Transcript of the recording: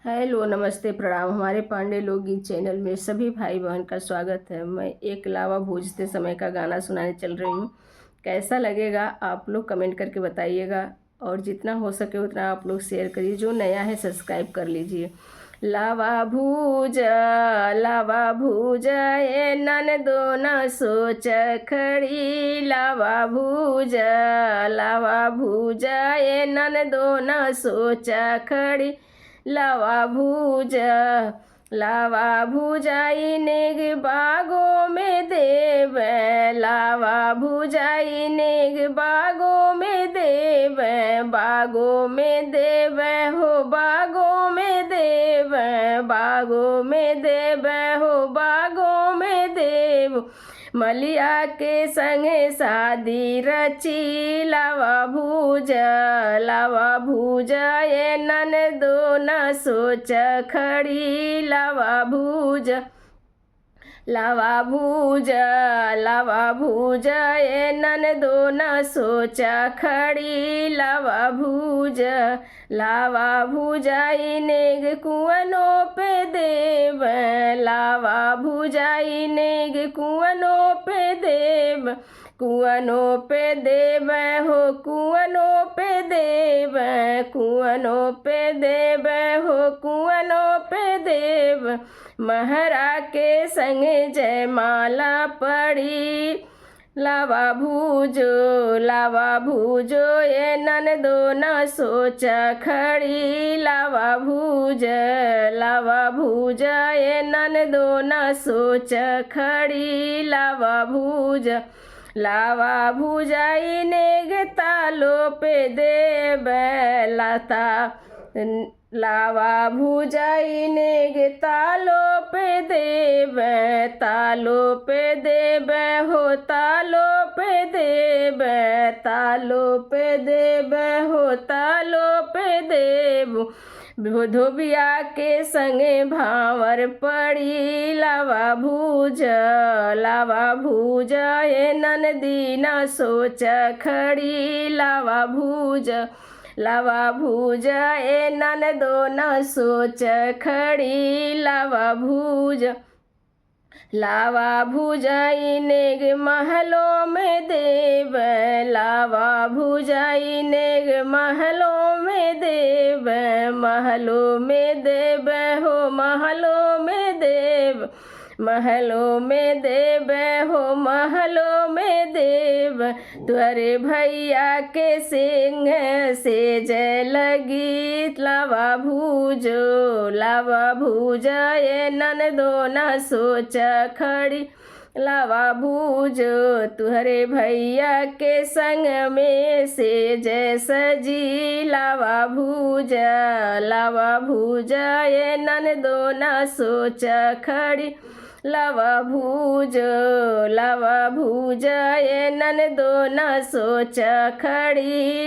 Hello, नमस्ते, प्रणाम। हमारे पांडे लोकगीत चैनल में सभी भाई बहन का स्वागत है। मैं एक लावा भूजते समय का गाना सुनाने चल रही हूँ। कैसा लगेगा आप लोग कमेंट करके बताइएगा, और जितना हो सके उतना आप लोग शेयर करिए। जो नया है सब्सक्राइब कर लीजिए। लावा भूजा ए ननदो न सोच खड़ी। लावा भूजा ए ननदो न सोच खड़ी। लावा भुजाई नेग बागों में देव। लावा भुजाई नेग बागों में देव। बागों में देव हो बागों में देव। बागों में देव हो बागों में देव। मलिया के संगे शादी रची। लावा भूजा ये ननदो न सोच खड़ी। लावा भूजा ये ननदो न सोच खड़ी। लावा भूजाई नेग कुआनों पे देव। लावा भूजाई नेग कुआनों पे देव। कुआनों पे देव हो कुआनों पे देव। कुआनों पे देव हो कुआनों पे देव। महरा के संगे जयमाला पड़ी। लावा भूजो ये ननदो न सोच खड़ी। लावा भूजा ये ननदो न सोच खड़ी। लावा भुजाई नेग तालो पे देव। लावा भुजाई नेग तालो पे देव। तालो पे देव हो तालो पे देव। तालो पे देव हो तालो पे देव। धोबिया के संगे भावर पड़ी। लावा भूजा ये ननदी न सोच खड़ी। लावा भूजा ए ननदो न सोच खड़ी। लावा भुजाई नेग महलों में देव। लावा भुजाई नेग महलों में देव। महलों में देव हो महलों में देव। महलों में देव हो महलों में देव। तुअरे भैया के सिंह से जय लगी। लावा भूजा ये ननदो न सोच खड़ी। लावा भूजो तुहरे भैया के संग में से जय सजी। लावा भूजा ये ननदो न सोच खड़ी। लावा भूजा ये ननदो न सोच खड़ी।